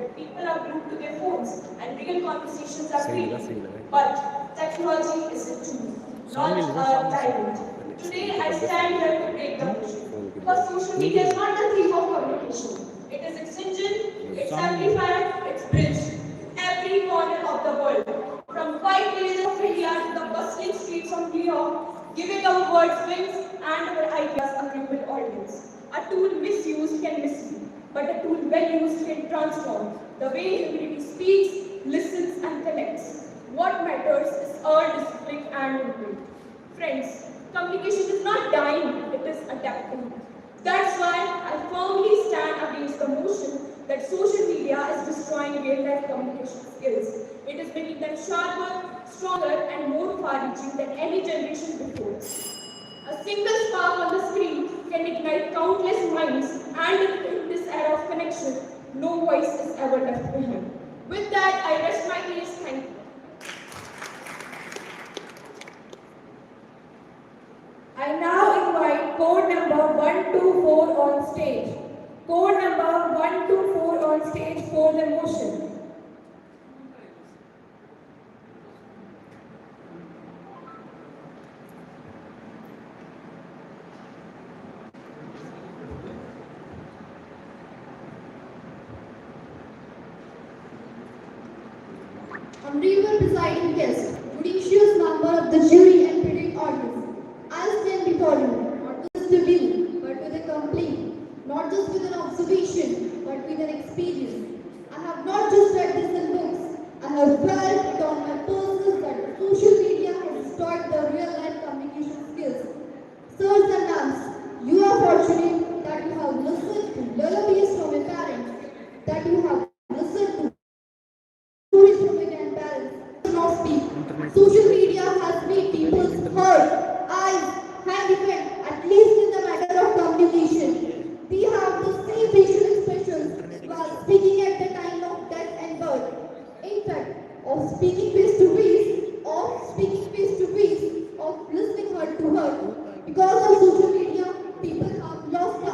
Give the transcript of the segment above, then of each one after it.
that people are glued to their phones and real conversations are fading. But technology is a tool, not a tyrant. Today I stand here to break the motion. Because social media is not the thief of communication. It is its engine, its amplifier, its bridge. Every corner of the world, from quiet villages of India to the bustling streets of New York, giving our words wings and our ideas a global audience. A tool misused can mislead, but a tool well used can transform the way humanity speaks, listens, and connects. What matters is our discipline and input. Friends, communication is not dying, it is adapting. That's why I firmly stand against the notion that social media is destroying real-life communication skills. It is making them sharper, stronger, and more far-reaching than any generation before. A single spark on the screen can ignite countless minds, and in this era of connection, no voice is ever left behind. With that, I rest my case. Thank you. I now invite code number 124 on stage. Code number 124 on stage for the motion. Honorable presiding guest, judicious member of the jury and predict audience, I stand before you, not just to view, but with a complaint, not just with an observation, but with an experience. I have not just read this in books, I have felt it on my personal that social media has destroyed the real-life communication skills. Sirs and ma'ams, you are fortunate that you have listened to lullabies from your parents, that you have listened to stories from your grandparents. Not speak. Social media has made people's heart, eyes, hand different, at least in the matter of communication. We have the same facial expressions while speaking at the time of death and birth. In fact, of speaking face to face, of listening heart to heart. Because of social media, people have lost the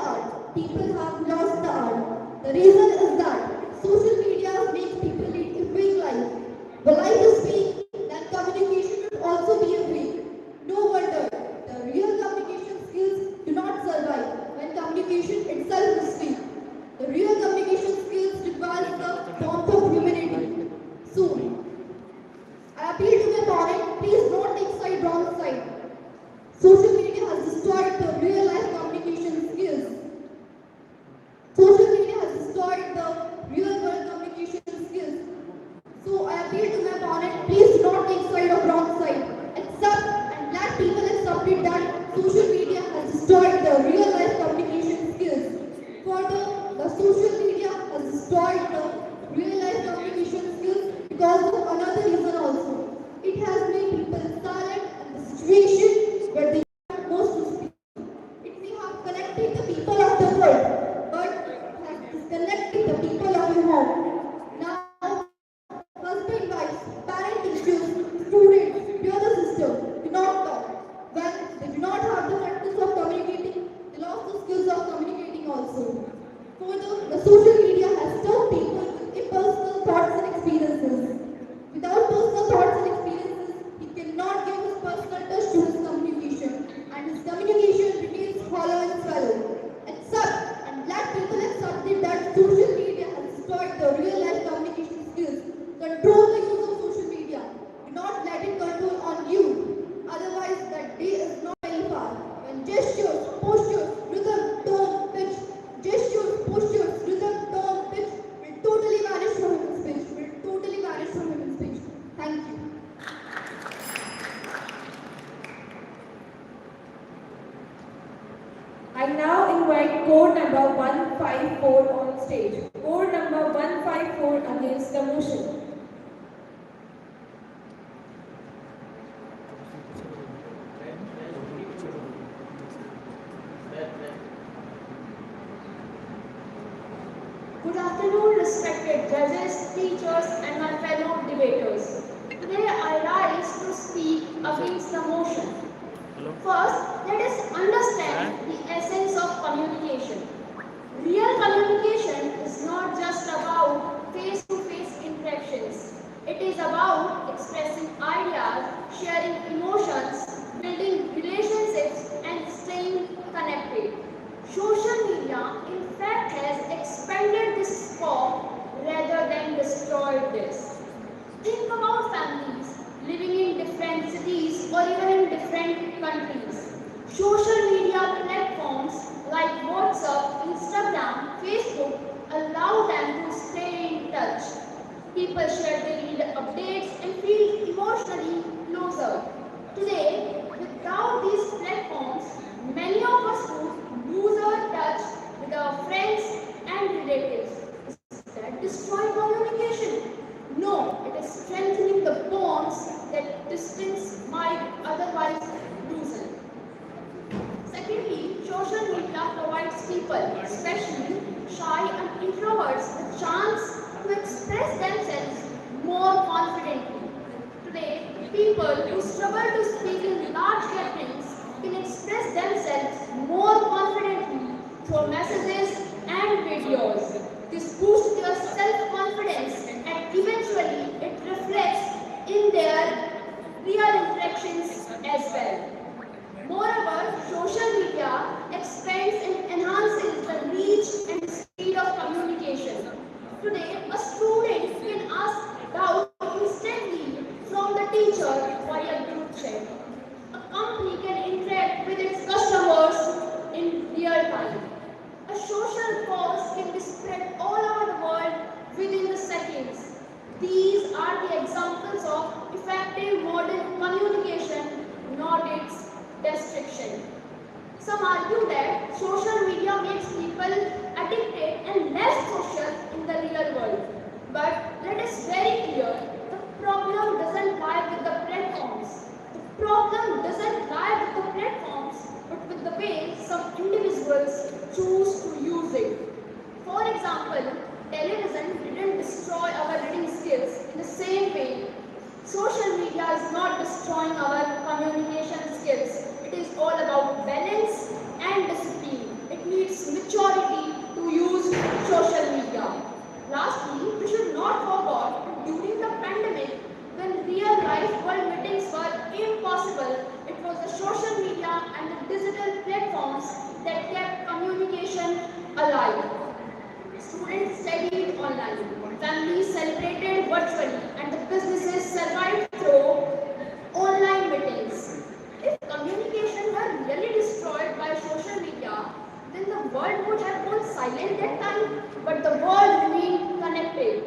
art. The reason is that social media makes people lead a fake life. The life is fake, then communication should also be a fake. No wonder the real communication skills do not survive when communication itself is fake. The real communication skills require the warmth of humanity. Soon, I appeal to my opponent, please don't take side, wrong side. Social media has destroyed the real life communication skills. Social media has destroyed the real world communication skills. So I appeal to my opponent, please do not take side or wrong side. Accept and let people accept it that social media has destroyed the real life communication skills. Further, the social media has destroyed the real life communication skills because of another reason also. It has made people silent in the situation where they are most to speak. It may have connected the people of the world, but it has disconnected the people of your home. Now, husband, wives, parent, teachers, students, brother, sister do not talk. When they do not have the practice of communicating, they lost the skills of communicating also. Further, the social media has served people with impersonal thoughts and experiences. Without personal thoughts and experiences, he cannot give his personal touch to his communication, and his communication remains hollow and shallow. Accept and let people accept it that social media has destroyed the real life communication skills. Control the use of social media. Do not let it control on you. Otherwise, that day is not very far. When gestures, postures, rhythm, tone, pitch, gestures, postures, rhythm, tone, pitch will totally vanish from human speech. Thank you. I now invite code number 154 on stage. Code number 154 against the motion. Good afternoon, respected judges, teachers, and my fellow debaters. Today I rise to speak against the motion. First, let us understand the essence of communication. Real communication is not just about face Social media, in fact, has expanded this scope rather than destroyed this. Think about families living in different cities or even in different countries. Social media platforms like WhatsApp, Instagram, Facebook allow them to stay in touch. People share daily updates and feel emotionally closer. Today, without these platforms, many of us would lose our touch with our friends and relatives. Is that destroying communication? No, it is strengthening the bonds that distance might otherwise loosen. Secondly, social media provides people, especially shy and introverts, the chance to express themselves more confidently. Today, people who struggle to speak in large gatherings can express themselves more confidently through messages and videos. This boosts their self-confidence and eventually it reflects in their real interactions as well. Moreover, social media expands and enhances the reach and speed of communication. Today, a student can ask doubt instantly from the teacher via group chat. A company can interact with its customers in real time. A social cause can be spread all over the world within the seconds. These are the examples of effective modern communication, not its destruction. Some argue that social media makes people addicted and less social in the real world. But let us very clear, the problem doesn't lie with the platforms. The problem doesn't lie with the platforms, but with the way some individuals choose to use it. For example, television didn't destroy our reading skills in the same way. Social media is not destroying our communication skills. It is all about balance and discipline. It needs maturity to use social media. Lastly, we should not forget that during the pandemic, when real life world meetings were impossible, it was the social media and the digital platforms that kept communication alive. Students studied online, families celebrated virtually, and the businesses survived through online meetings. If communication were really destroyed by social media, then the world would have gone silent that time, but the world remained connected.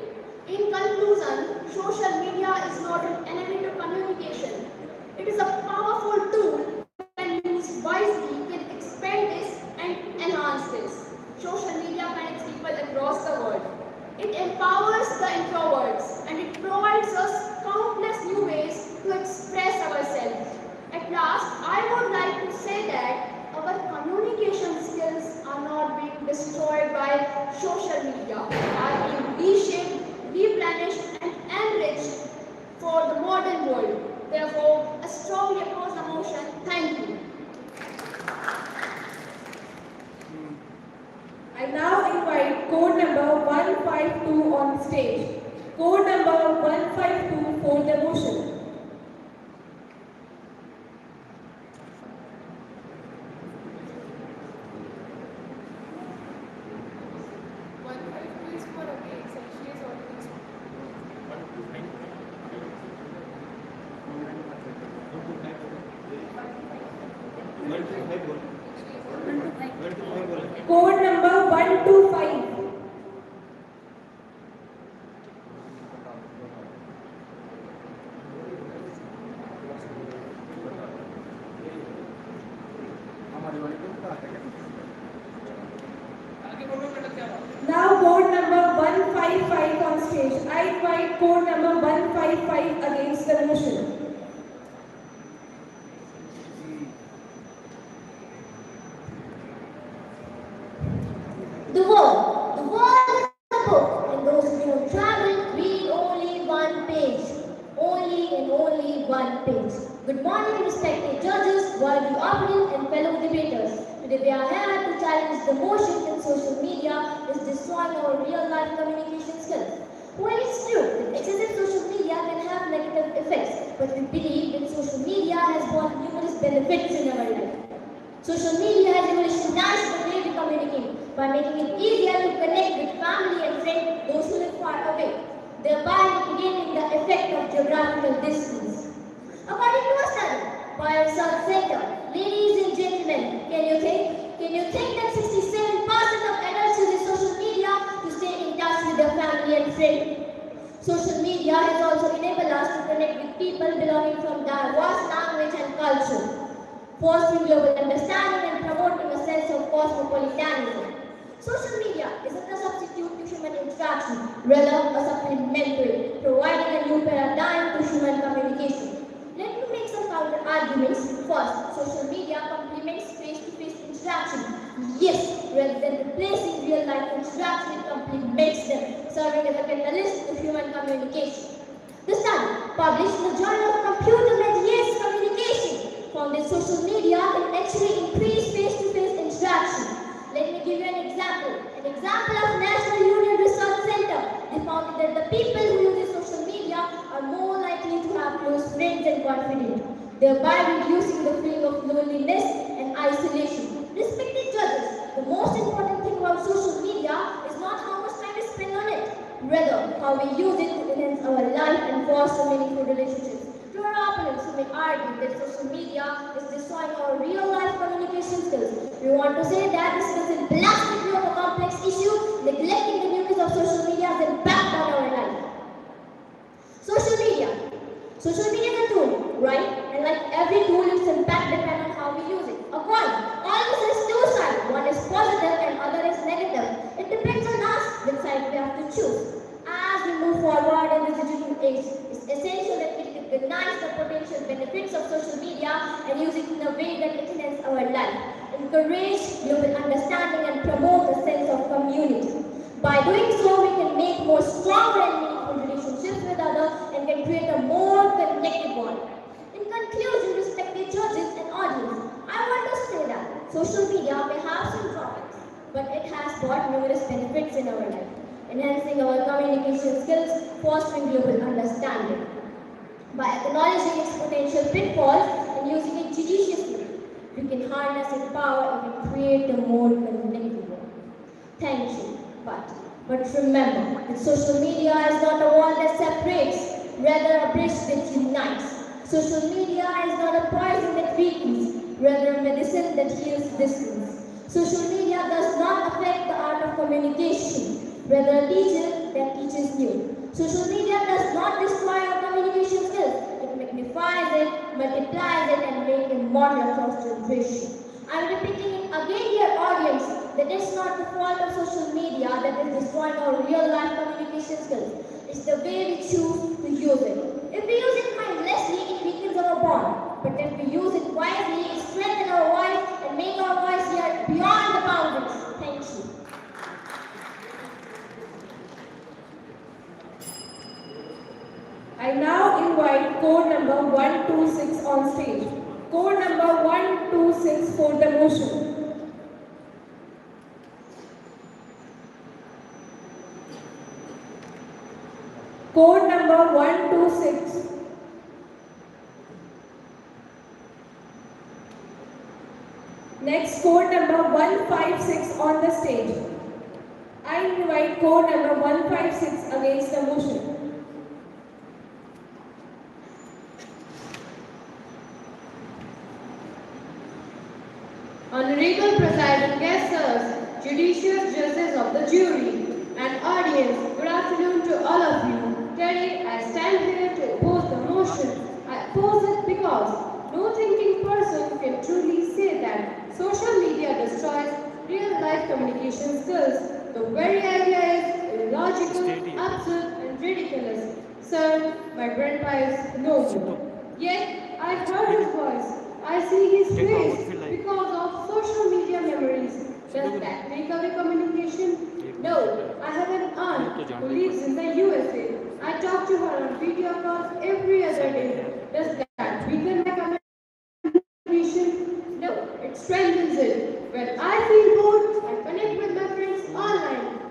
In conclusion, social media is not an enemy to communication. It is a powerful tool when used wisely can expand this and enhance this. Social media connects people across the world. It empowers the introverts and it provides us countless new ways to express ourselves. At last, I would like to say that our communication skills are not being destroyed by social media. They are being reshaped, replenished and enriched for the modern world. Therefore, I strongly oppose the motion. Thank you. I now invite code number 152 on stage. Code number 152 for the motion. Code number 125. Now code number 155 on stage. I invite code number 155 against the motion. The world is a book, and those who don't travel read only one page. Only and only one page. Good morning, respected judges, worthy audience, and fellow debaters. Today we are here to challenge the motion that social media is destroying our real-life communication skills. While it's true that excessive social media can have negative effects, but we believe that social media has brought numerous benefits in our life. Social media has revolutionized the way we communicate by making it easier to connect with family and friends, those who live far away, thereby mitigating the effect of geographical distance. According to a study by a research center, ladies and gentlemen, can you think that 67% of adults use social media to stay in touch with their family and friends? Social media has also enabled us to connect with people belonging from diverse language and culture, fostering global understanding and promoting a sense of cosmopolitanism. Social media isn't a substitute to human interaction, rather a supplementary, providing a new paradigm to human communication. Let me make some counter arguments. First, social media complements face-to-face interaction. Yes, rather than replacing real-life interaction, it complements them, serving as a catalyst to human communication. The study, published in the Journal of Computer Mediated Communication, found that social media can actually increase face-to-face interaction. Let me give you an example. An example of National Union Research Center. They found that the people who use social media are more likely to have close friends and confident, thereby reducing the feeling of loneliness and isolation. Respected judges, the most important thing about social media is not how much time we spend on it, rather how we use it to enhance our life and foster meaningful relationships. To our opponents who may argue that social media is destroying our real-life communication skills, we want to say that this is a simplistic view of a complex issue, neglecting the nuance of social media's impact on our life. Social media. Social media is a tool, right? And like every tool, its impact depends on how we use it. A coin always has two sides. One is positive and other is negative. It depends on us which side we have to choose. As we move forward in this digital age, it's essential that we recognize the potential benefits of social media and use it in a way that it enhances our life, encourage global understanding and promote a sense of community. By doing so, we can make more stronger and meaningful relationships with others and can create a more connected world. In conclusion, respected judges and audience, I want to say that social media may have some drawbacks, but it has brought numerous benefits in our life, enhancing our communication skills, fostering global understanding. By acknowledging its potential pitfalls and using it judiciously, we can harness its power and create a more connected world. Thank you. But remember that social media is not a wall that separates, rather a bridge that unites. Social media is not a poison that weakens, rather a medicine that heals distance. Social media does not affect the art of communication, rather a teacher that teaches you. Social media does not destroy our communication skills. It magnifies it, multiplies it, and makes it model across generations. I am repeating it again, dear audience, that it's not the fault of social media that is destroying our real-life communication skills. It's the way we choose to use it. If we use it mindlessly, it weakens our bond. But if we use it wisely, it strengthens our voice and makes our voice heard beyond the boundaries. Thank you. I now invite code number 126 on stage. Code number 126 for the motion. Code number 126. Next, code number 156 on the stage. I invite code number 156 against the motion. Honorable President guests, judicious judges of the jury, and audience, good afternoon to all of you. Today I stand here to oppose the motion. I oppose it because no thinking person can truly say that social media destroys real-life communication skills. The very idea is illogical, absurd, and ridiculous. Sir, my grandpa is noble. Yet I heard his voice. I see his face because of social media memories. Does that make away communication? No, I have an aunt who lives in the USA. I talk to her on video calls every other day. Does that weaken my communication? No, it strengthens it. When I feel bored, I connect with my friends online.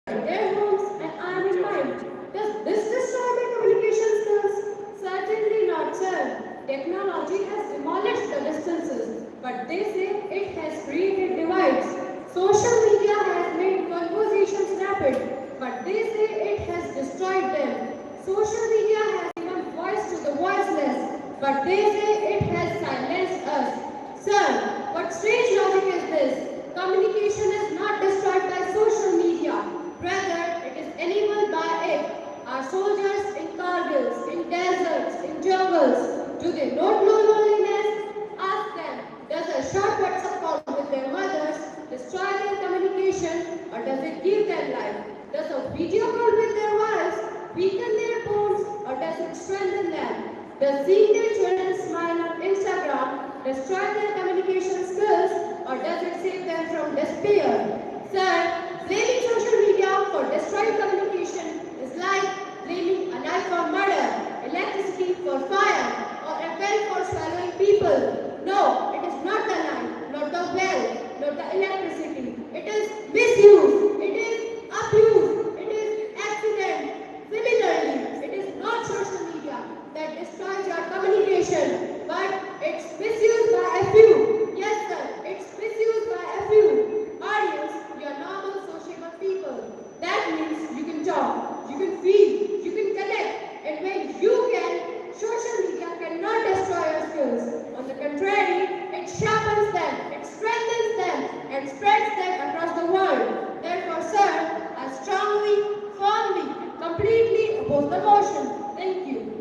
In their homes and I am in mine. Does this destroy my communication skills? Certainly not, sir. Technology has demolished the distances, but they say it has created divides. but they say it has destroyed them. Social media has given voice to the voiceless, but they say it has silenced us. Sir, what strange logic is this? Communication is not destroyed by social media. Rather, it is enabled by it. Our soldiers in Kargils, in deserts, in jungles, do they not know loneliness? Ask them, does a short WhatsApp call with their mothers destroy their communication, or does it give them life? Does a video call with their wives weaken their bonds, or does it strengthen them? Does seeing their children smile on Instagram destroy their communication skills, or does it save them from despair? Sir, blaming social media for destroying communication is like blaming a knife for murder, electricity for fire, or a bell for swallowing people. No, it is not the knife, not the bell, not the electricity. It is misuse, it is abuse, it is accident. Similarly, it is not social media that destroys your communication, but it's misused by a few. Yes, sir, it's misused by a few. Audience, you are normal sociable people. That means you can talk, you can feel, you can connect, and when you can, social media cannot destroy your skills. On the contrary, it sharpens them, it strengthens them, and spreads them across the world. Therefore, sir, I strongly, firmly, and completely oppose the motion. Thank you.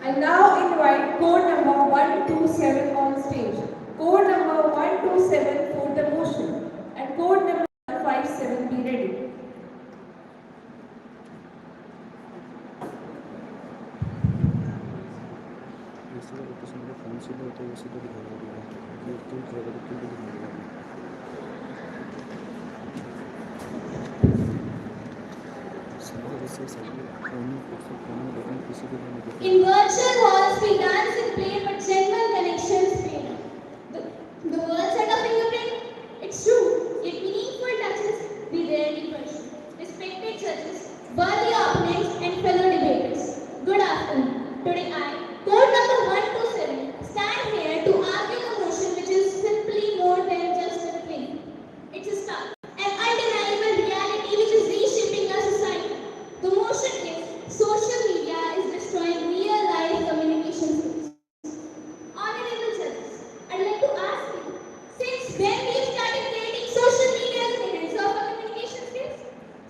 I now invite code number 127 on stage. Code number 127 for the motion and code number 157 be ready. In virtual halls, we dance and play, but genuine connections fade. The words are the fingerprint. It's true, yet meaningful touches we rarely pursue. Respected judges, worthy opponents, and fellow debaters. Good afternoon. Today I, code number 127, stand here to argue the motion which is simply more than just a claim. It's a stark and undeniable reality which is reshaping our society. The motion is social media is destroying real-life communication skills. Honorable judges, I'd like to ask you, since when we have started creating social media as an enhancer of our communication skills?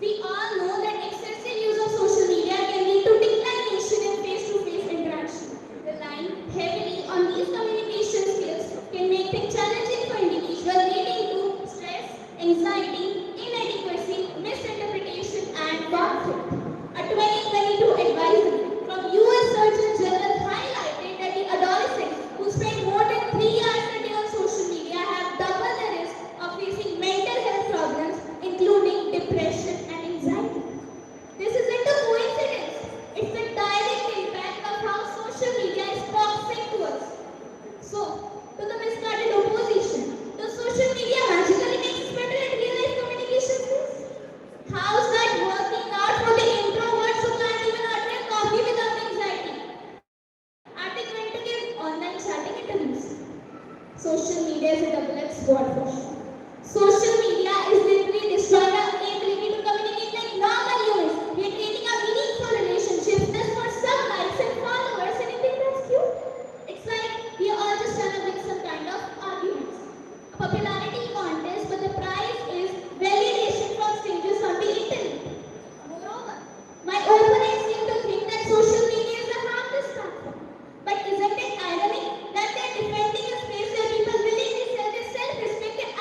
We all know that excessive use of social media can lead to declination in face-to-face interaction. Relying heavily on these communication skills can make it challenging for individuals, leading to stress, anxiety, inadequacy, misinterpretation, and conflict. A 2022 advisory from US Surgeon General highlighted that the adolescents who spend more than 3 hours a day on social media have double the risk of facing mental health problems, including depression and anxiety. This isn't a coincidence. It's the direct impact of how social media is toxic to us. So, to the misguided opposition, does social media magically make us better at real-life communication skills? How's that working out for the introverts who can't even order a coffee without anxiety? Are they going to give online chatting interviews? Social media is a double-edged sword for sure. Social media is literally destroying our ability to communicate like normal humans. We are creating a meaningful relationship just for some likes and followers, and you think that's cute? It's like we are all just trying to win some kind of arguments. A popularity contest, but the prize is validation from strangers on the internet. Moreover, my opponents seem to think that social media is a harmless platform. But isn't it ironic that they are defending a space where people willingly sell their self-respect and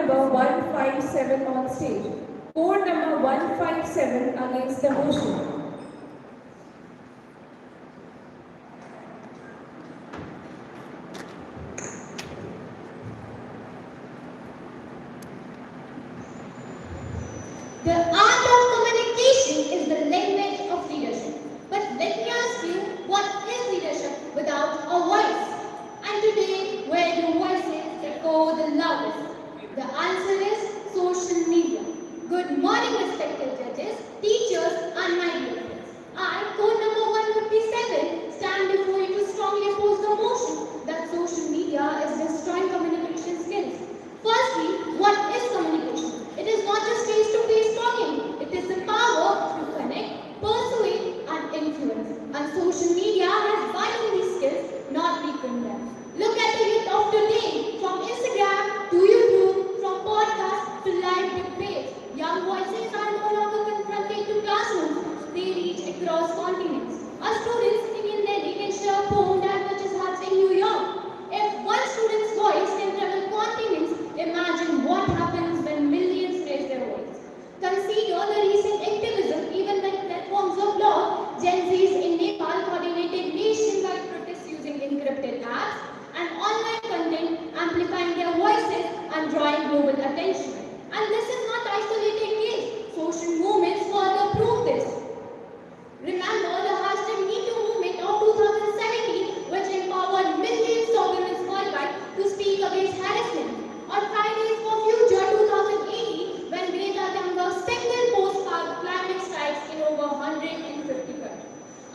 number 157 on stage. Code number 157 against the motion. The art of communication is the language of leadership. But let me ask you, what is leadership without a voice? And today, where do voices echo the loudest? The answer is social media. Good morning, respected judges, teachers, and my dear friends. I, code number 157, stand before you to strongly oppose the motion that social media is destroying communication skills. Firstly, what is communication? It is not just face-to-face talking. It is the power to connect, persuade, and influence. And social media has widened these skills, not weakened them. Look at the youth of today, from Instagram to YouTube, from podcasts to live debates. Young voices are no longer confronted to classrooms. They reach across continents. Our students sitting in Delhi can share a poem that touches hearts in New York. If one student's voice can travel continents, imagine what happens when millions raise their voice. Consider the recent activism, even when platforms of law, Gen Zs in Nepal coordinated nationwide protests using encrypted apps and online content, amplifying their voices and drawing global attention. And this is not isolated case. Social movements further prove this. Remember the hashtag #MeToo movement of 2017, which empowered millions of women worldwide to speak against harassment. Or Fridays for Future 2018, when Greta Thunberg's single post sparked climate strikes in over 150 countries.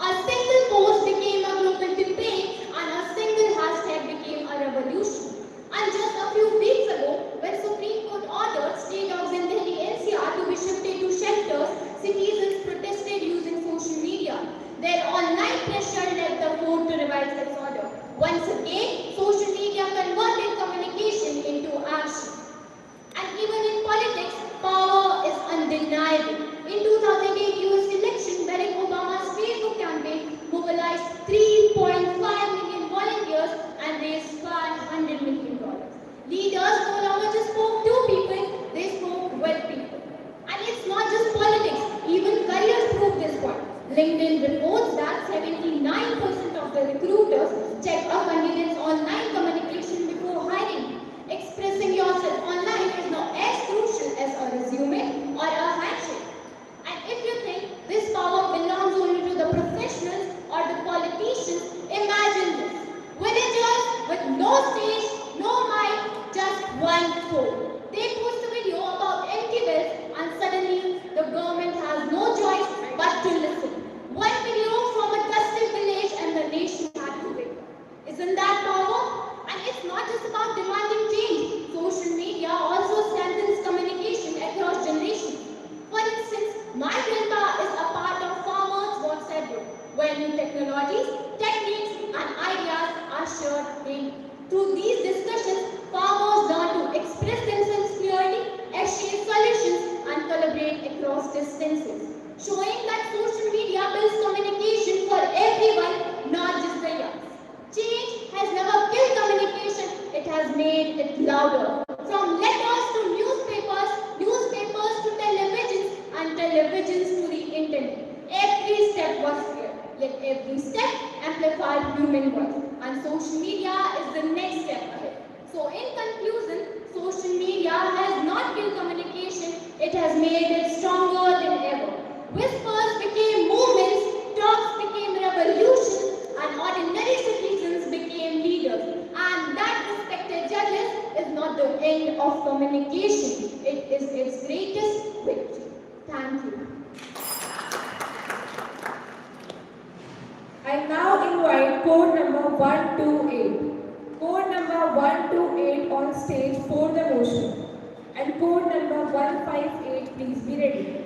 A single post became a global debate, and a single hashtag became a revolution. And just a few weeks ago, when Supreme Court ordered stray dogs in Delhi NCR to be shifted to shelters, citizens protested using social media. Their online pressure led the court to revise its order. Once again, social media converted communication into action. And even in politics, power is undeniable. In 2008 US election, Barack Obama's Facebook campaign mobilized 3.5 million volunteers and raised $500 million. Leaders no longer just spoke to people, they spoke with people. And it's not just politics, even careers prove this point. LinkedIn reports that 79% of the recruiters check a candidate's online communication before hiring. Expressing yourself online is now as crucial as a resume or a handshake. And if you think this power belongs only to the professionals or the politicians, imagine this. Villagers with no stage, no mic, just one phone. They post a video about empty wells and suddenly the government has no choice but to listen. One video from a dusty village and the nation had to wake up. Isn't that power? And it's not just about demanding change. Social media also strengthens communication across generations. For instance, my grandpa is a part of farmers' WhatsApp group, where new technologies, techniques, and ideas are shared daily. Through these discussions, farmers learn to express themselves clearly, exchange solutions, and collaborate across distances, showing that social media builds communication for everyone, not just the young. Change has never killed communication, it has made it louder. From letters to newspapers, newspapers to televisions, and televisions to the internet. Every step was clear, yet every step amplified human voice. And social media is the next step ahead. So in conclusion, social media has not killed communication, it has made it stronger than ever. Whispers became movements, talks became revolutions, and ordinary citizens became leaders. And that, respected judges, is not the end of communication. It is its greatest victory. Thank you. I now invite code number 128. Code number 128 on stage for the motion. And code number 158, please be ready.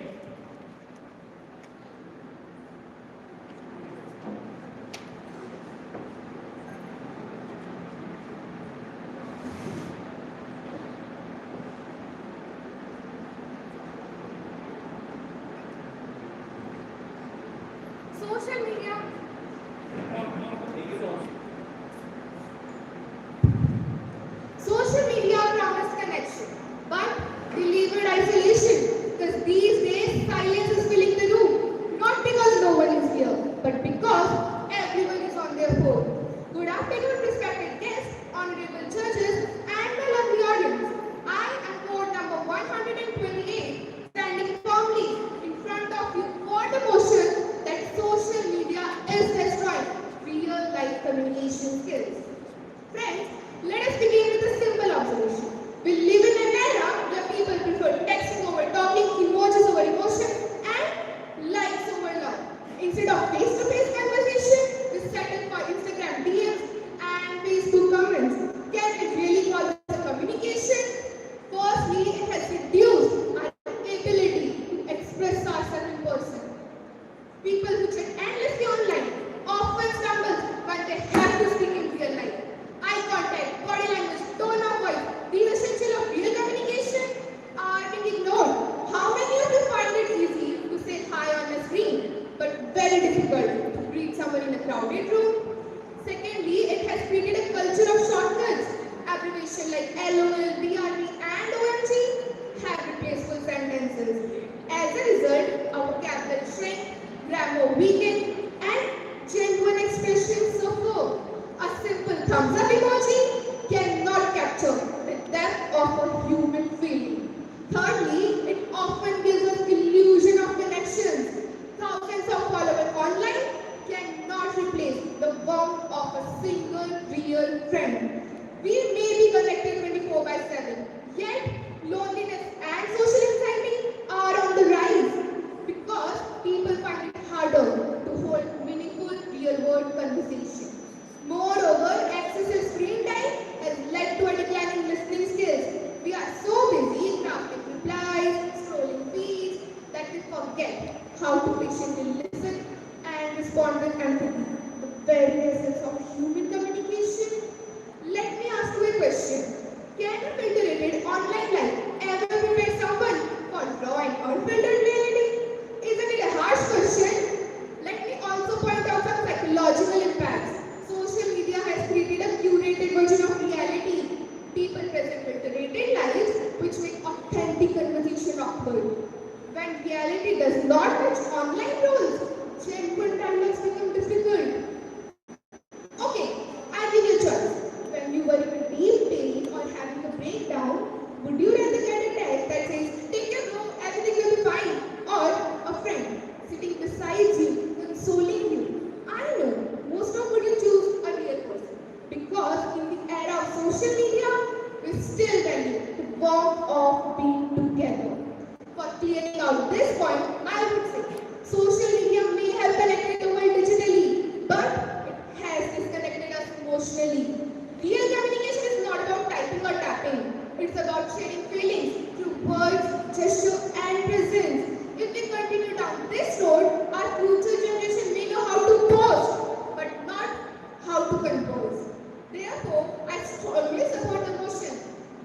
Social media. Social media promise connection, but isolation, because these days silence is filling the room, not because no one is here, but because everyone is on their phone. Good afternoon, respected guests, honorable judges, and my lovely audience. I am board number 128, standing firmly in front of you for the motion that social media is destroying real-life communication skills. Friends, let us begin with a simple observation. We live in an era where people prefer texting over talking, emojis over emotion, and likes over love. Instead of face-to-face conversation, we settle for Instagram DMs and Facebook comments. Can it really call this a communication? Firstly, it has reduced our ability to express ourselves in person. People who chat endlessly online often stumble when they have to speak in real life. Eye contact, body language, tone of voice, these essential of real communication are being ignored. How many of you find it easy to say hi on a screen, but very difficult to greet someone in a crowded room? Secondly, it has created a culture of shortcuts. Abbreviations like LOL, BRB, and OMG have replaced full sentences. As a result, our vocabulary shrinks, grammar weakened, and genuine expressions suffer. A simple thumbs up emoji cannot capture the depth of a human feeling. Thirdly, it often gives us illusion of connections. Thousands of followers online cannot replace the warmth of a single real friend. We may be connected 24/7, yet loneliness and social anxiety are on the rise because people find it harder to hold meaningful real-world conversations. Moreover, excessive screen time has led to a decline in listening skills. We are so busy crafting replies, scrolling feeds, that we forget how to patiently listen and respond with empathy, the very essence of human communication. Let me ask you a question. Can a filtered online life ever prepare someone for raw and unfiltered reality? Isn't it a harsh question? Let me also point out some psychological impacts. Social media has created a curated version of reality. People present filtered lives which make authentic conversation awkward. When reality does not match online roles, genuine dialogues become difficult. Okay, I give you a choice. When you were in a deep pain or having a breakdown, would you rather get a text that says, "Take care bro, everything will be fine," or a friend sitting beside you, consoling you? I know, most of would you choose a real person, because in the era of social media, we still value the warmth of being together. For clearing out this point, I would say, social media may have connected the world digitally, but it has disconnected us emotionally. Real communication is not about typing or tapping. It's about sharing feelings through words, gesture, and presence. If we continue down this road, our future generation may know how to post, but not how to compose. Therefore, I strongly support the notion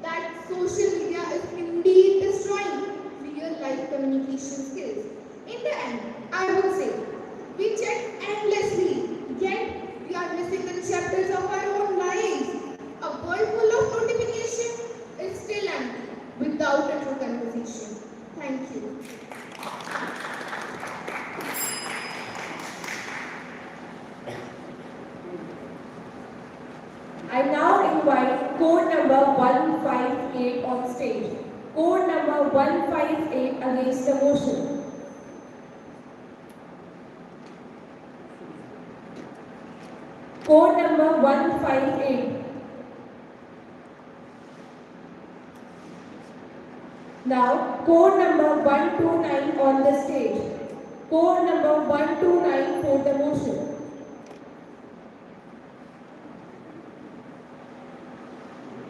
that social media is indeed destroying real-life communication skills. In the end, I would say, we chat endlessly, yet we are missing the chapters of our own lives. A world full of notification is still empty without a true conversation. Thank you. I now invite code number 158 on stage. Code number 158 against the motion. Code number 158. Now, code number 129 on the stage. Code number 129 for the motion.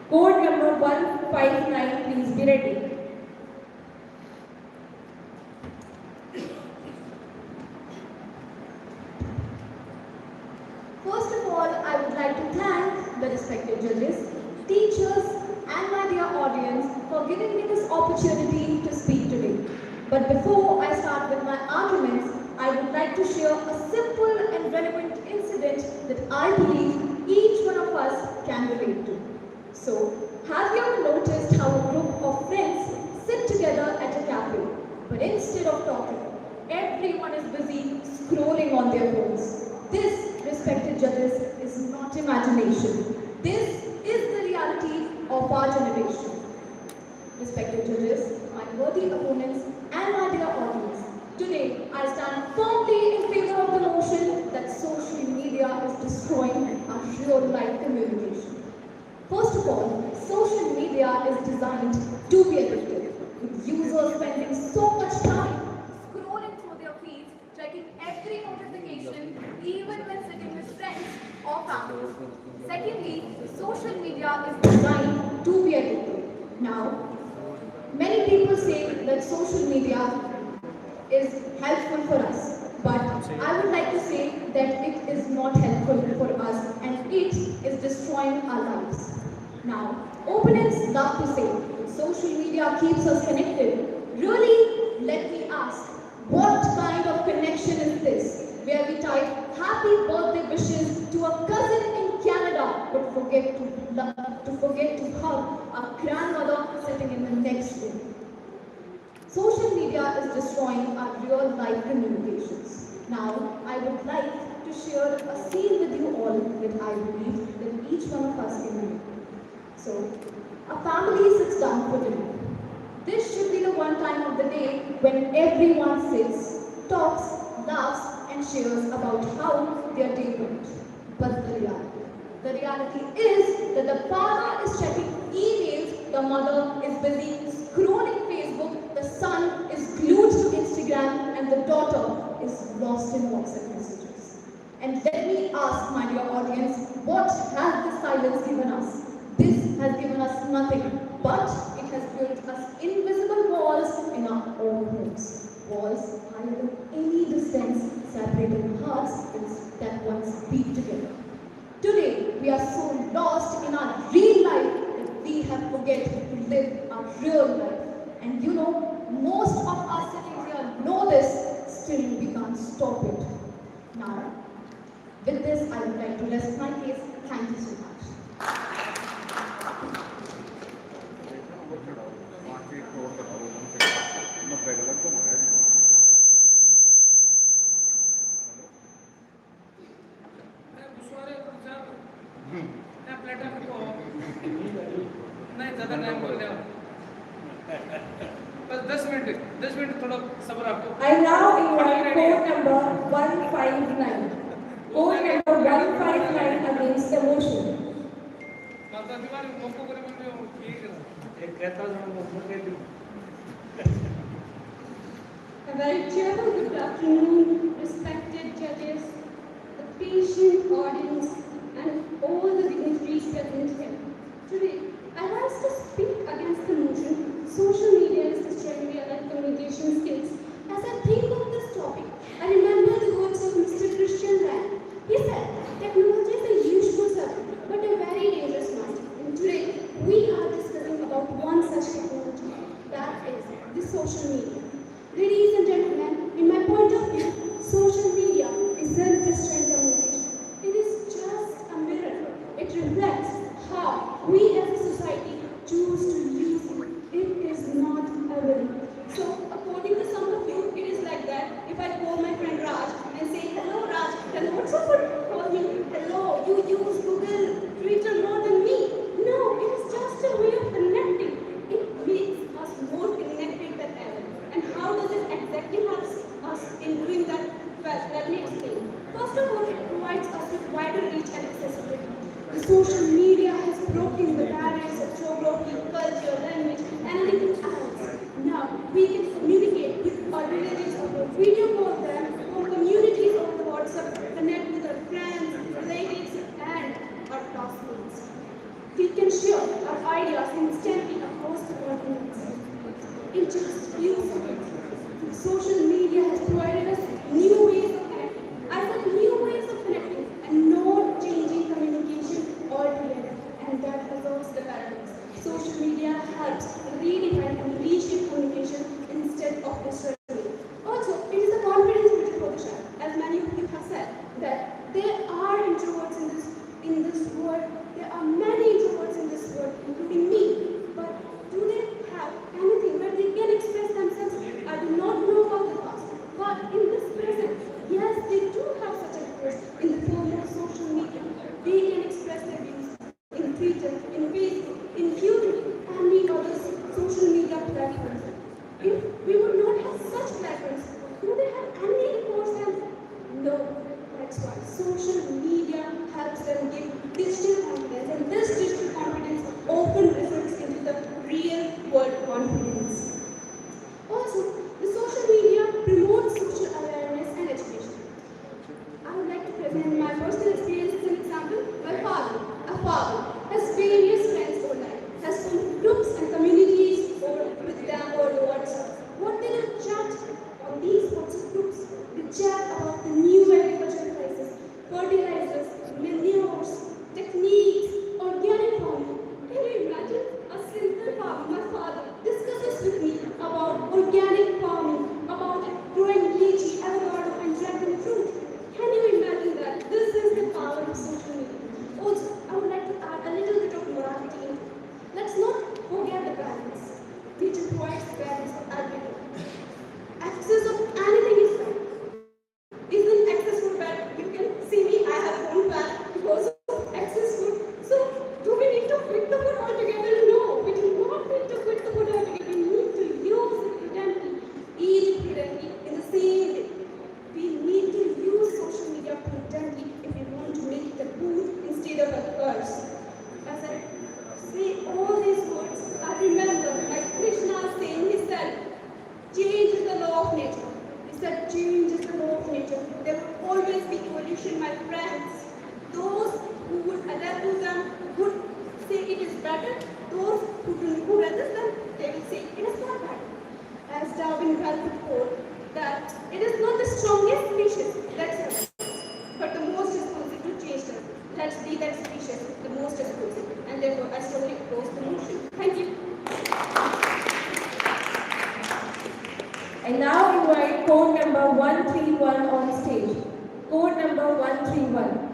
Code number 159, please be ready. First of all, I would like to thank the respected judges, teachers, and my dear audience for giving me this opportunity to speak today. But before I start with my arguments, I would like to share a simple and relevant incident that I believe each one of us can relate to. So, have you ever noticed how a group of friends sit together on their phones. This, respected judges, is not imagination. This is the reality of our generation. Respected judges, my worthy opponents, and my dear audience, today I stand firmly in favor of the notion that social media is destroying our real-life communication. First of all, social media is designed to be addictive, with users spending so much time scrolling through their feeds, checking every notification, even when sitting with friends or family. Secondly, social media is designed to be addictive. Now, many people say that social media is helpful for us, but I would like to say that it is not helpful for us and it is destroying our lives. Now, opponents love to say social media keeps us connected. Really, let me ask, what kind of connection is this? Where we type happy birthday wishes to a cousin in Canada, but forget to hug a grandmother sitting in the next room. Social media is destroying our real life communications. Now, I would like to share a scene with you all that I believe that each one of us can relate. So, a family sits down for dinner. This should be the one time of the day when everyone sits, talks, laughs, and shares about how their day went. But the reality is that the father is checking emails, the mother is busy scrolling Facebook, the son is glued to Instagram, and the daughter is lost in WhatsApp messages. And let me ask, my dear audience, what has this silence given us? This has given us nothing, but it has built us invisible walls in our own homes. Walls higher than any distance separating hearts that once beat together. Today, we are so lost in our real life that we have forget to live our real life. And you know, most of us sitting here know this, still we can't stop it. Now, with this, I would like to rest my case. Thank you so much. नहीं ज़्यादा time बोल रहे हो बस 10 minute थोड़ा सब्र आपको I now invite code number 159. Code number 159 against the motion. माता दीवार मुझको करे बोल रहे हो ठीक है एक कहता हूँ मुझको कह दी A very cheerful good afternoon, respected judges, the patient audience, and all the dignitaries present here. Today, I rise to speak against the motion, social media is destroying real-life communication skills. As I think of this topic, I remember the words of Mr. Christian Rand. He said, technology is a useful subject, but a very dangerous one. And today, we are discussing about one such technology, that is the social media. Ladies and gentlemen, in my point of view, social media isn't destroying communication. It is just a mirror. It reflects how we as a society choose to use it. It is not a will. So, according to some of you, it is like that. If I call my friend Raj and say, hello Raj, then what's up for call me? Hello, you use Google, Twitter more than me. No, it is just a way of connecting. It makes us more connected than ever. And how does it exactly help us in doing that? Well, let me explain. First of all, it provides us with wider reach and accessibility. The social media has broken the barriers of geography, culture, language, and anything else. Now, we can communicate with our relatives over video call them, form communities over WhatsApp, connect with our friends, relatives, and our classmates. We can share our ideas instantly across the continents. In just few seconds, social media has provided us new ways of connecting. I said new ways of connecting and not changing communication altogether. And that resolves the paradox. Social media helps redefine and reshape communication instead of destroying it. Also, it is a confidence builder for the child. As many of you have said, that there are introverts in this world. There are many introverts in this world, including me. But do they have anything where they can express themselves? I do not know about the past. But in this present, yes, they do Twitter, in Facebook, in YouTube, and the other social media platforms. If we would not have such platforms, would they have any recourse then? No. That's why social media helps them give digital confidence, and this digital confidence often results into the real world confidence. Also, the social media promotes social awareness and education. I would like to present my personal experience as an example. My father, a father, has various friends online, has formed groups and communities with them over WhatsApp. What they will chat on these WhatsApp groups? They chat about the new agricultural crisis, fertilizers, manures, techniques, organic farming. Can you imagine? A simple farmer, my father, discusses with me about organic farming, about growing lychee, avocado, and dragon fruit. Can you imagine that? This is the power of social media. Also, I would like to add a little bit of morality in it. Let's not forget the parents. Nature provides the parents with everything. Access of anything is bad. Isn't access food bad? You can see me, I have one bad because of access food. So, do we need to quit the food altogether? No, we do not need to quit the food altogether. We need to use it prudently, eat it prudently in the same way. We need to use social media prudently if we want to make it a boon instead of a curse. As I say all these words, I remember like Krishna saying, he said, change is the law of nature. He said, change is the law of nature. There will always be pollution, my friends. Those who would adapt to them would say it is better. Those who resist them, they will say it is not better. As Darwin well put forth, that it is not the strongest species that survives, but the most responsive to change them. Let's be that species, the most responsive. And therefore, I strongly oppose the motion. Thank you. I now invite code number 131 on stage. Code number 131.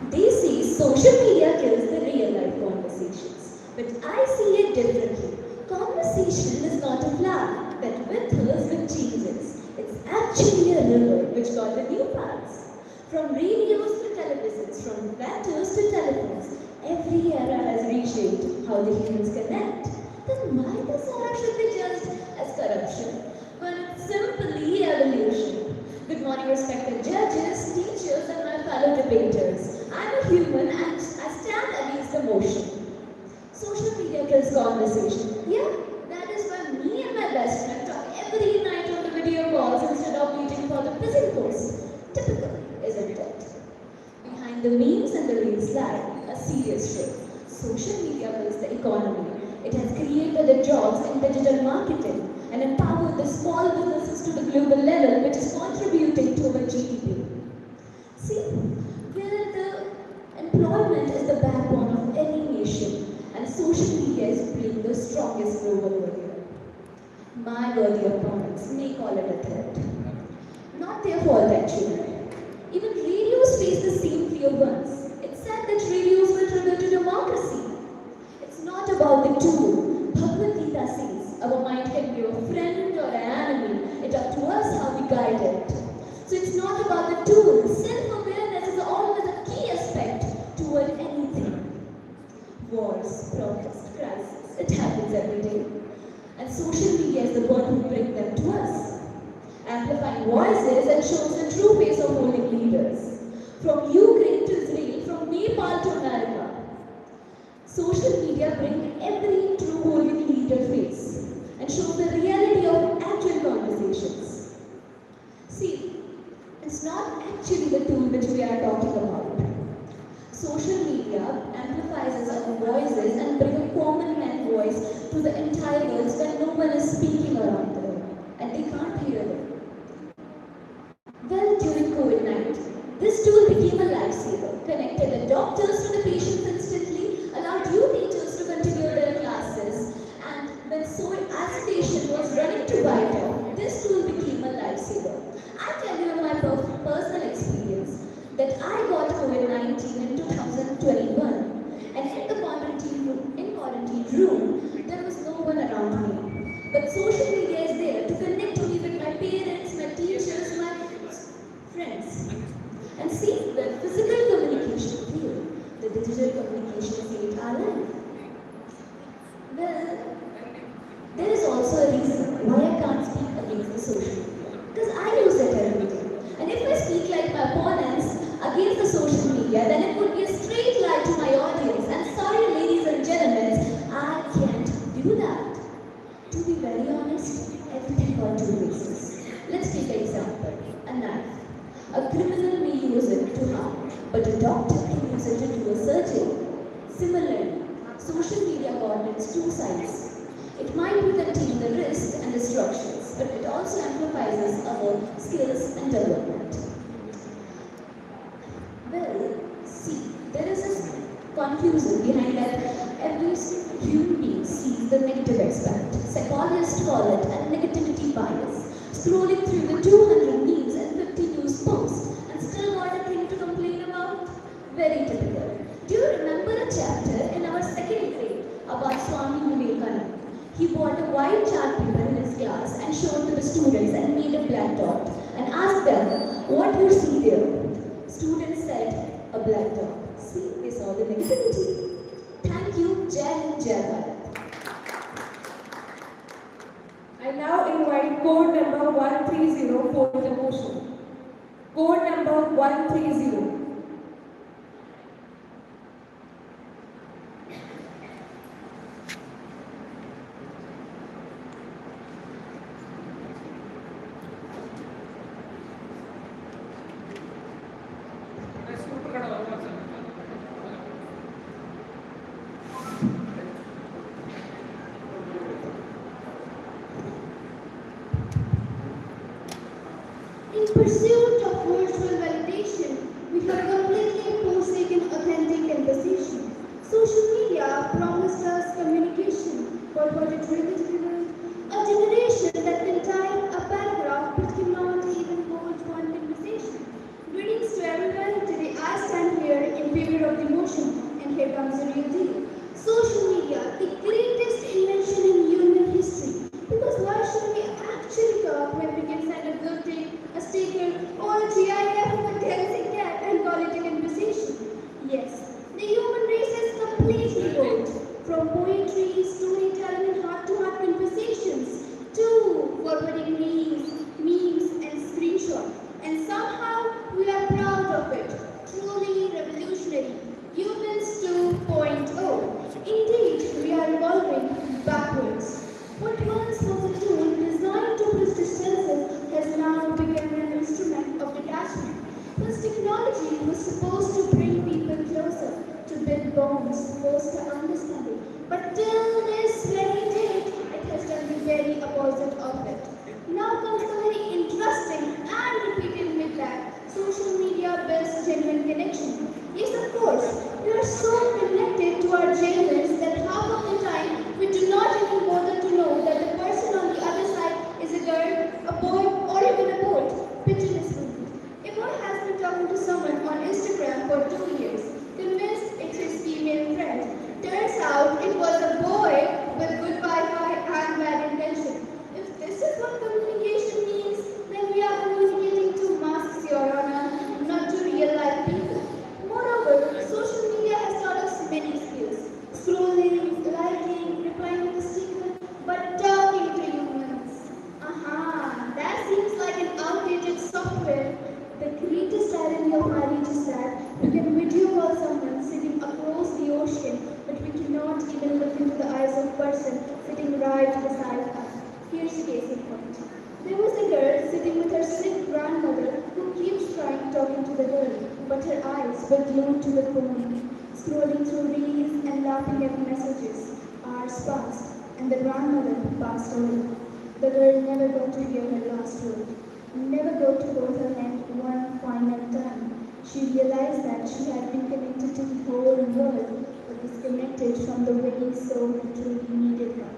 They say social media kills the real life conversations, but I see it differently. Conversation is not a flower that withers with changes. It's actually a river which got the new paths. From radios to televisions, from letters to telephones, every era has reshaped how the humans connect. Then why this era should be judged as corruption? Well, it's simply evolution. Good morning, respected judges, teachers, and my fellow debaters. I'm a human and I stand against the motion. Social media kills conversation. Yeah, that is why me and my best friend talk every night on the video calls instead of meeting for the prison course. Typical, isn't it? Behind the memes and the reels lie a serious truth. Social media builds the economy. It has created the jobs in digital marketing and empowered the small businesses to the global level, which is contributing to our GDP. See, where the employment is the backbone of any nation, and social media is playing the strongest global role. My worthy opponents may call it a threat. Not their fault actually. Even radios face the same fear once. It's said that radios will trigger to democracy. It's not about the tool. Bhagavad Gita says our mind can be a friend or an enemy. It's up to us how we guide it. So it's not about the tool. Self-awareness is always a key aspect toward anything. Wars, protests, crises, it happens every day. And social media is the one who brings them to us. Amplifying voices and shows the true face of holding leaders. From Ukraine to Israel, from Nepal to America. Social media brings every true holding leader face and shows the reality of actual conversations. See, it's not actually the tool which we are talking about. Social media amplifies our voices and brings a common man voice to the entire world when no one is speaking around them and they can't hear them. Well, during COVID-19, this tool became a lifesaver, connected the doctors to the patients instantly, allowed you teachers to continue their classes, and when isolation was running to bite off, this tool became a lifesaver. I tell you my personal experience. room, there was no one around me. But social media is there to connect me with my parents, my teachers, my friends. And see, the physical communication failed, the digital communication saved our life. Well, there is also a reason why I can't speak against the social media. Because I use it every day. And if I speak like my opponents against the social media, then it would be a straight lie to my audience. And sorry, ladies and gentlemen, I can't do that. To be very honest, everything got two faces. Let's take an example. A knife. A criminal may use it to harm, but a doctor can use it to do a surgery. Similarly, social media got its two sides. It might be contain the risks and destructions, but it also amplifies our skills and development. Well, see, there is this confusion behind that every human being sees the negative aspect. Psychologists call it a negativity bias. Scrolling through the 200 memes and 50 news posts and still got a thing to complain about? Very typical. Do you remember a chapter in our second grade about Swami Vivekananda? He bought a white chart paper in his class and showed to the students and made a black dot and asked them, what you see there? Students said, a black dot. See, they saw the negativity. Thank you, Jai Hind, Jai Bharat. I now invite code number 130 for the motion. Code number 130. In pursuit of virtual validation, we have completely forsaken authentic conversation. Social media promised us communication, but what it really delivered? A generation that can type a paragraph but cannot even hold one conversation. Greetings to everyone. Today I stand here in favor of the motion, and here comes the real deal. Social media, the greatest invention in human history. Because why should we actually talk when we can send a good thing, a sticker, or a GIF of a dancing cat and call it a conversation? Yes, the human race has completely evolved from poetry, storytelling, and heart-to-heart conversations to forwarding memes, and screenshots. And somehow we are proud of it. Truly revolutionary. Humans 2.0. Indeed, we are evolving backwards. What once was a tool designed to bridge distances has now become an instrument of detachment. Once technology was supposed to bring people closer, to build bonds, foster understanding. But till this very day, it has done the very opposite of it. Now comes the very interesting and repeated myth that social media builds genuine connection. Yes, of course, we are so connected to our jailers that half of the time we do not even bother to know that the person on the other side is a girl, a boy, or even a boat. Picture this for me. A boy has been talking to someone on Instagram for 2 years, convinced it's his female friend. Turns out it was a boy with good Wi-Fi and bad intention. If this is what communication means, then we are communicating to masks, Your Honor, not to real life people. Moreover, social media has taught us many skills. Scrolling, liking, replying with a sticker, but talking to humans. Aha, that seems like an outdated software. The greatest irony of marriage is that we can video call someone sitting across the ocean, but we cannot even look into the eyes of a person sitting right beside us. Here's the case in point. There was a girl sitting with her sick grandmother who keeps trying talking to the girl, but her eyes were glued to the phone, scrolling through reels and laughing at messages. Hours passed, and the grandmother passed away. The girl never got to hear her last word, never got to hold her hand one final time. She realized that she had been connected to the whole world, but disconnected from the very soul that truly needed her.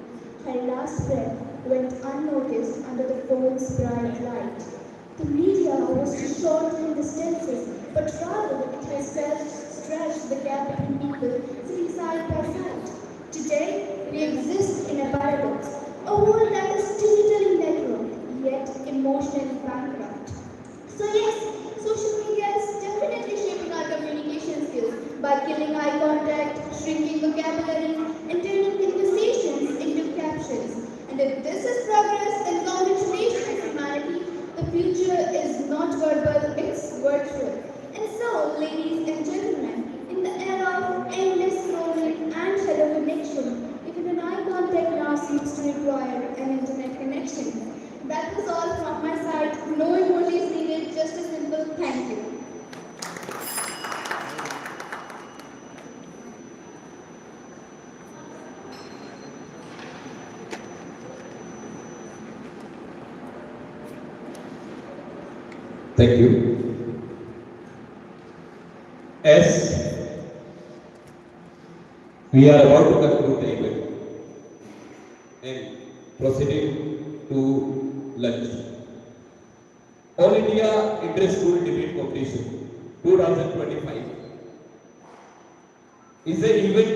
Her last breath went unnoticed under the phone's bright light. The media was to shorten distances, but rather it has stretched the gap between people sitting side by side. Today, vocabulary, and turning conversations into captions. And if this is progress, then congratulations, humanity. The future is not verbal, it's virtual. And so, ladies and gentlemen, in the era of endless scrolling and shadow connection, even an eye contact now seems to require an internet connection. That was all from my side. No emojis needed, just a simple thank you. Thank you. As we are about to conclude the event and proceeding to lunch, All India Inter-School Debate Competition 2025 is an event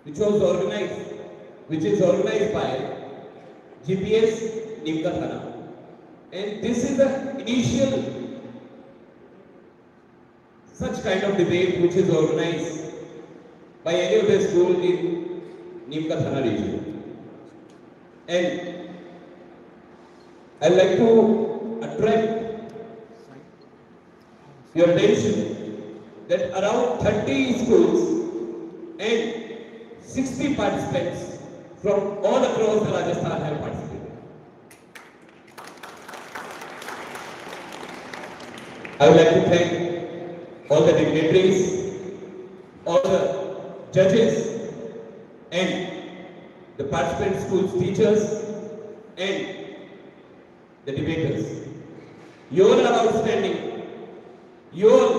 which is organized by GPS Neem Ka Thana. And this is the initial such kind of debate which is organized by any of the school in Neem Ka Thana region. And I'd like to attract your attention that around 30 schools and 60 participants from all across the Rajasthan have participated. I would like to thank all the dignitaries, all the judges, and the participant schools teachers, and the debaters. You all are outstanding. You all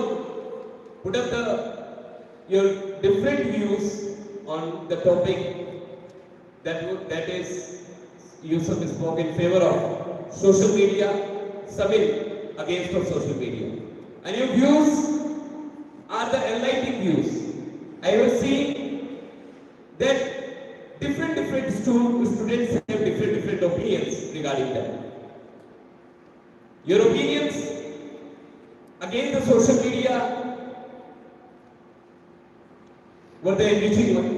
put up your different views on the topic that is you some spoke in favor of social media, some against of social media. And your views are the enlightening views. I have seen that different students have different opinions regarding that. Your opinions against the social media were the enriching one.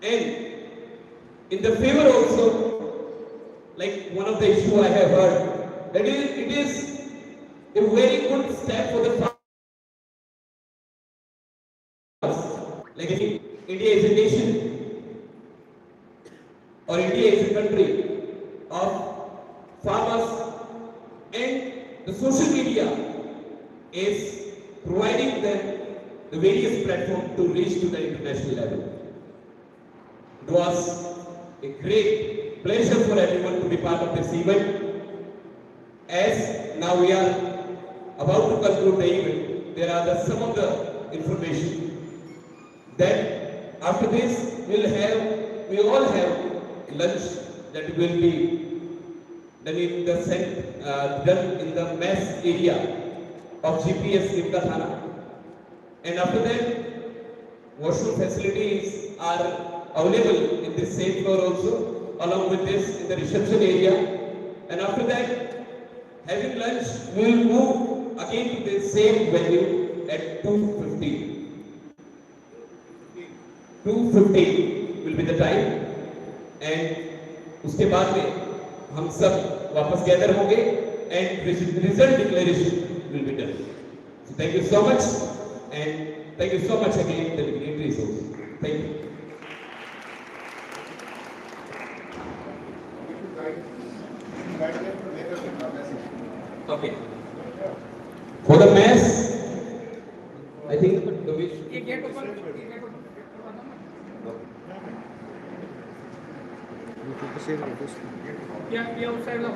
And in the favor also, like one of the issues I have heard, that it is a very good step for the farmers. Like India is a nation, or India is a country of farmers, and the social media is providing them the various platforms to reach to the international level. It was a great pleasure for everyone to be part of this event. As now we are about to conclude the event, there are some of the information that after this we all have lunch that will be done in the mess area of GPS Neem Ka Thana. And after that, washroom facilities are available in this same floor also, along with this in the reception area. And after that, having lunch, we will move again to the same venue at 2:15. 2:15 will be the time, and उसके बाद में हम सब वापस gather होंगे and result declaration will be done. So thank you so much, and thank you so much again the dignitaries also. Thank you. Okay. For the mass, I think the wish. Yeah, outside the